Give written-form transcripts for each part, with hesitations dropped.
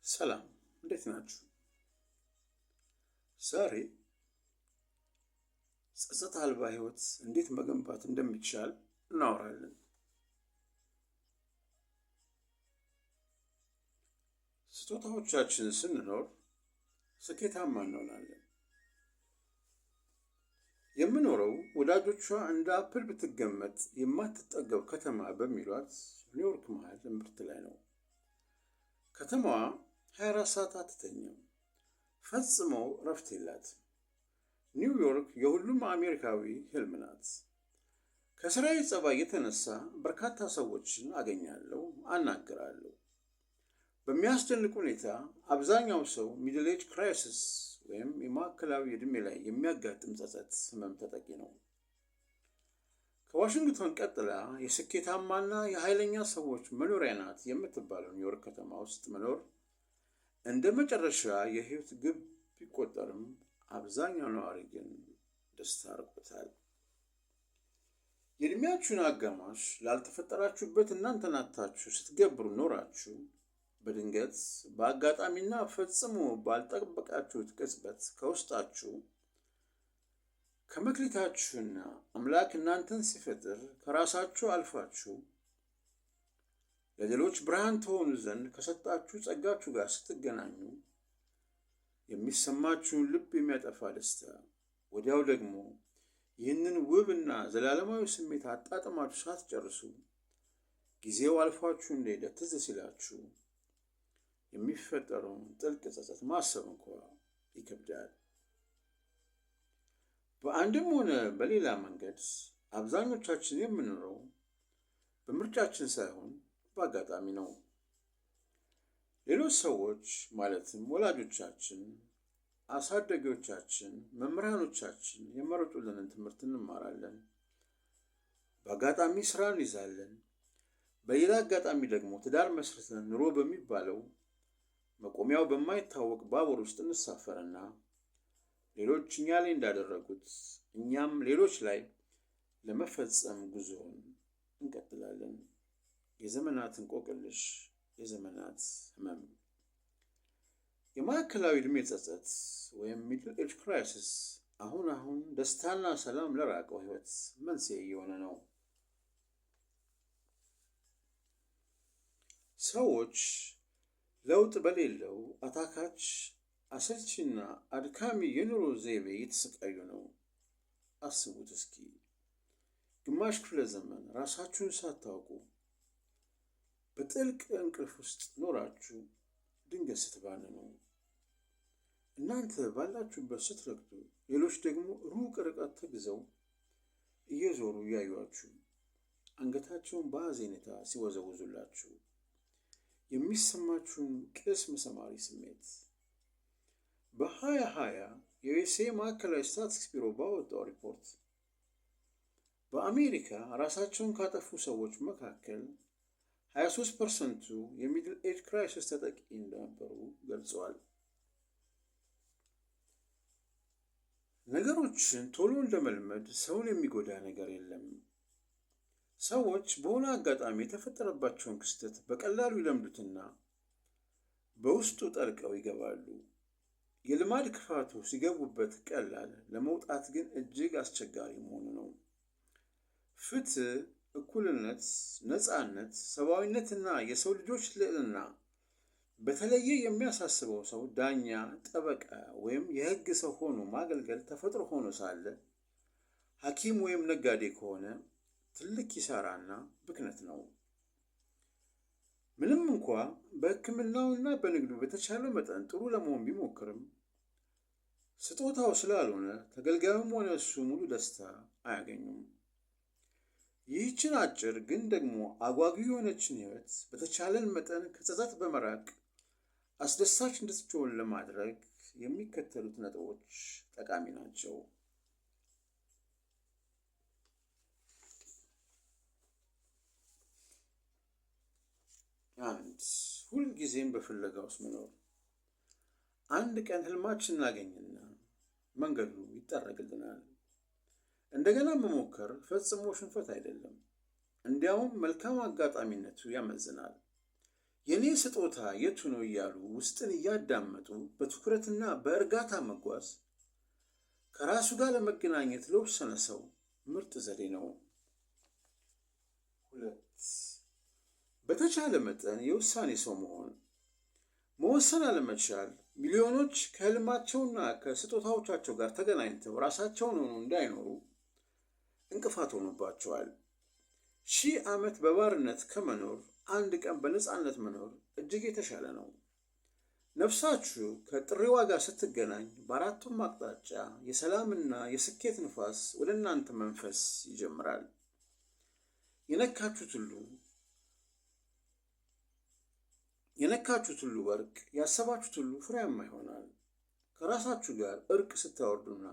ሰላም እንዴት ናችሁ? ዛሬ ጸጸት አልባ ህይወት እንዴት መገንባት እንደሚቻል እናወራለን። ስጦታዎቻችን ስንኖር ስኬታማ እንሆናለን። የምኖረው ወዳጆቿ እንደ አፕል ብትገመጥ የማትጠገብ ከተማ በሚሏት ኒውዮርክ መሃል እምብርት ላይ ነው። ከተማዋ 24 ሰዓት አትተኛም። ፈጽሞ እረፍት የላትም። ኒውዮርክ የሁሉም አሜሪካዊ ህልም ናት። ከስራዬ ጸባይ የተነሳ በርካታ ሰዎችን አገኛለሁ፣ አናግራለሁ። በሚያስደንቅ ሁኔታ አብዛኛው ሰው ሚድል ኤጅ ክራይሲስ ወይም የማዕከላዊ ዕድሜ ላይ የሚያጋጥም ጸጸት ህመም ተጠቂ ነው። ከዋሽንግተን ቀጥላ የስኬታማና የኃይለኛ ሰዎች መኖሪያ ናት የምትባለው ኒውዮርክ ከተማ ውስጥ መኖር እንደ መጨረሻ የህይወት ግብ ቢቆጠርም አብዛኛው ነዋሪ ግን ደስታ ርቆታል። የእድሜያችሁን አጋማሽ ላልተፈጠራችሁበት እናንተን አጥታችሁ ስትገብሩ ኖራችሁ በድንገት በአጋጣሚና ፈጽሞ ባልጠበቃችሁት ቅጽበት ከውስጣችሁ ከመክሊታችሁና አምላክ እናንተን ሲፈጥር ከራሳችሁ አልፋችሁ ለሌሎች ብርሃን ትሆኑ ዘንድ ከሰጣችሁ ጸጋችሁ ጋር ስትገናኙ የሚሰማችሁን ልብ የሚያጠፋ ደስታ፣ ወዲያው ደግሞ ይህንን ውብና ዘላለማዊ ስሜት አጣጥማችሁ ሳትጨርሱ ጊዜው አልፏችሁ እንደሄደ ትዝ ሲላችሁ የሚፈጠረውን ጥልቅ ጸጸት ማሰብ እንኳ ይከብዳል። በአንድም ሆነ በሌላ መንገድ አብዛኞቻችን የምንኖረው በምርጫችን ሳይሆን በአጋጣሚ ነው። ሌሎች ሰዎች ማለትም ወላጆቻችን፣ አሳዳጊዎቻችን፣ መምህራኖቻችን የመረጡልንን ትምህርት እንማራለን። በአጋጣሚ ስራ እንይዛለን። በሌላ አጋጣሚ ደግሞ ትዳር መስርተን ኑሮ በሚባለው መቆሚያው በማይታወቅ ባቡር ውስጥ እንሳፈርና ሌሎች እኛ ላይ እንዳደረጉት እኛም ሌሎች ላይ ለመፈጸም ጉዞውን እንቀጥላለን። የዘመናት እንቆቅልሽ፣ የዘመናት ህመም። የማዕከላዊ ዕድሜ ጸጸት ወይም ሚድል ኤጅ ክራይሲስ አሁን ደስታና ሰላም ለራቀው ህይወት መንስኤ እየሆነ ነው። ሰዎች ለውጥ በሌለው አታካች፣ አሰልቺና አድካሚ የኑሮ ዘይቤ እየተሰቃዩ ነው። አስቡት እስኪ ግማሽ ክፍለ ዘመን ራሳችሁን ሳታውቁ በጥልቅ እንቅልፍ ውስጥ ኖራችሁ ድንገት ስትባንኑ፣ እናንተ ባላችሁበት ስትረግጡ፣ ሌሎች ደግሞ ሩቅ ርቀት ተግዘው እየዞሩ እያዩአችሁ አንገታቸውን በሐዘኔታ ሲወዘውዙላችሁ የሚሰማችሁን ቅስም ሰባሪ ስሜት በ2020 የዩኤስኤ ማዕከላዊ ስታቲስቲክስ ቢሮ ባወጣው ሪፖርት በአሜሪካ ራሳቸውን ካጠፉ ሰዎች መካከል 23% የሚድል ኤጅ ክራይሲስ ተጠቂ እንደነበሩ ገልጸዋል። ነገሮችን ቶሎ እንደመልመድ ሰውን የሚጎዳ ነገር የለም። ሰዎች በሆነ አጋጣሚ የተፈጠረባቸውን ክስተት በቀላሉ ይለምዱትና በውስጡ ጠልቀው ይገባሉ። የልማድ ክፋቱ ሲገቡበት ቀላል፣ ለመውጣት ግን እጅግ አስቸጋሪ መሆኑ ነው። ፍትህ፣ እኩልነት፣ ነፃነት፣ ሰብአዊነትና የሰው ልጆች ልዕልና በተለየ የሚያሳስበው ሰው ዳኛ፣ ጠበቃ ወይም የህግ ሰው ሆኖ ማገልገል ተፈጥሮ ሆኖ ሳለ ሐኪም ወይም ነጋዴ ከሆነ ትልቅ ኪሳራና ብክነት ነው። ምንም እንኳ በሕክምናውና በንግዱ በተቻለው መጠን ጥሩ ለመሆን ቢሞክርም ስጦታው ስላልሆነ ተገልጋዩም ሆነ እሱ ሙሉ ደስታ አያገኙም። ይህችን አጭር ግን ደግሞ አጓጊ የሆነችን ህይወት በተቻለን መጠን ከጸጸት በመራቅ አስደሳች እንድትሆን ለማድረግ የሚከተሉት ነጥቦች ጠቃሚ ናቸው። 1. ሁልጊዜም በፍለጋ ውስጥ መኖር። አንድ ቀን ህልማችን እናገኝና መንገዱ ይጠረግልናል። እንደገና መሞከር ፈጽሞ ሽንፈት አይደለም። እንዲያውም መልካም አጋጣሚነቱ ያመዝናል። የኔ ስጦታ የቱ ነው እያሉ ውስጥን እያዳመጡ በትኩረትና በእርጋታ መጓዝ ከራሱ ጋር ለመገናኘት ለወሰነ ሰው ምርጥ ዘዴ ነው። 2. በተቻለ መጠን የውሳኔ ሰው መሆን። መወሰን አለመቻል ሚሊዮኖች ከህልማቸውና ከስጦታዎቻቸው ጋር ተገናኝተው ራሳቸውን ሆነው እንዳይኖሩ እንቅፋት ሆኖባቸዋል። 1000 ዓመት በባርነት ከመኖር አንድ ቀን በነፃነት መኖር እጅግ የተሻለ ነው። ነፍሳችሁ ከጥሪዋ ጋር ስትገናኝ በአራቱም አቅጣጫ የሰላምና የስኬት ንፋስ ወደ እናንተ መንፈስ ይጀምራል። የነካችሁት ሁሉ ወርቅ፣ ያሰባችሁት ሁሉ ፍሬያማ ይሆናል። ከራሳችሁ ጋር እርቅ ስታወርዱና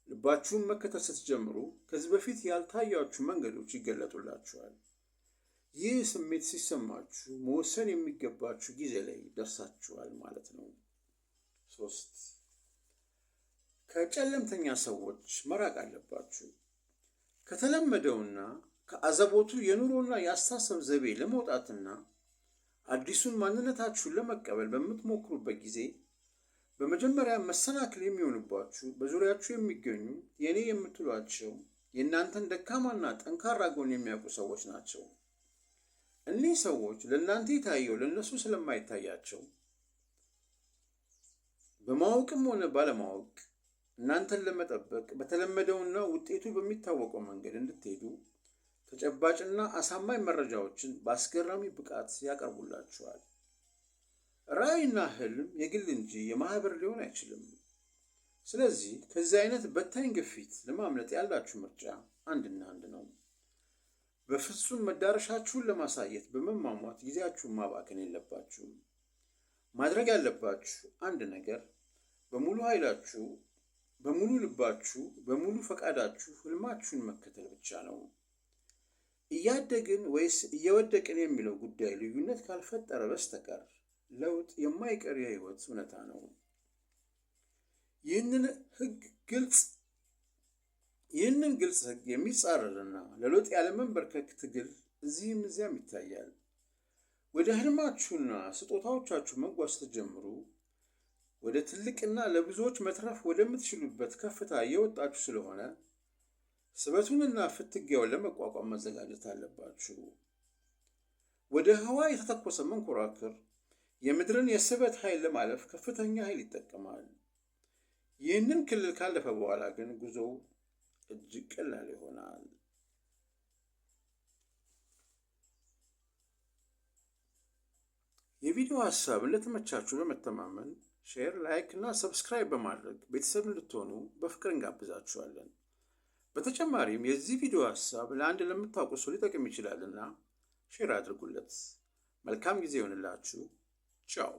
ልባችሁን መከተል ስትጀምሩ ከዚህ በፊት ያልታያችሁ መንገዶች ይገለጡላችኋል። ይህ ስሜት ሲሰማችሁ መወሰን የሚገባችሁ ጊዜ ላይ ደርሳችኋል ማለት ነው። 3. ከጨለምተኛ ሰዎች መራቅ አለባችሁ። ከተለመደውና ከአዘቦቱ የኑሮና የአስተሳሰብ ዘይቤ ለመውጣትና አዲሱን ማንነታችሁን ለመቀበል በምትሞክሩበት ጊዜ በመጀመሪያ መሰናክል የሚሆንባችሁ በዙሪያችሁ የሚገኙ የኔ የምትሏቸው የእናንተን ደካማና ጠንካራ ጎን የሚያውቁ ሰዎች ናቸው። እኒህ ሰዎች ለእናንተ የታየው ለእነሱ ስለማይታያቸው በማወቅም ሆነ ባለማወቅ እናንተን ለመጠበቅ በተለመደውና ውጤቱ በሚታወቀው መንገድ እንድትሄዱ ተጨባጭና አሳማኝ መረጃዎችን በአስገራሚ ብቃት ያቀርቡላችኋል። ራዕይና ህልም የግል እንጂ የማህበር ሊሆን አይችልም። ስለዚህ ከዚህ አይነት በታኝ ግፊት ለማምለጥ ያላችሁ ምርጫ አንድና አንድ ነው። በፍጹም መዳረሻችሁን ለማሳየት በመሟሟት ጊዜያችሁን ማባከን የለባችሁም። ማድረግ ያለባችሁ አንድ ነገር በሙሉ ኃይላችሁ፣ በሙሉ ልባችሁ፣ በሙሉ ፈቃዳችሁ ህልማችሁን መከተል ብቻ ነው። እያደግን ወይስ እየወደቅን የሚለው ጉዳይ ልዩነት ካልፈጠረ በስተቀር ለውጥ የማይቀር የህይወት እውነታ ነው። ይህንን ግልጽ ህግ የሚጻረርና ለለውጥ ያለመንበርከክ ትግል እዚህም እዚያም ይታያል። ወደ ህልማችሁና ስጦታዎቻችሁ መጓዝ ስትጀምሩ ወደ ትልቅና ለብዙዎች መትረፍ ወደምትችሉበት ከፍታ እየወጣችሁ ስለሆነ ስበቱንና ፍትጊያውን ለመቋቋም መዘጋጀት አለባችሁ። ወደ ህዋ የተተኮሰ መንኮራኩር የምድርን የስበት ኃይል ለማለፍ ከፍተኛ ኃይል ይጠቀማል። ይህንን ክልል ካለፈ በኋላ ግን ጉዞው እጅግ ቀላል ይሆናል። የቪዲዮ ሀሳብ እንደተመቻችሁ በመተማመን ሼር፣ ላይክ እና ሰብስክራይብ በማድረግ ቤተሰብ እንድትሆኑ በፍቅር እንጋብዛችኋለን። በተጨማሪም የዚህ ቪዲዮ ሀሳብ ለአንድ ለምታውቁ ሰው ሊጠቅም ይችላልና ሼር አድርጉለት። መልካም ጊዜ ይሆንላችሁ። ቻው።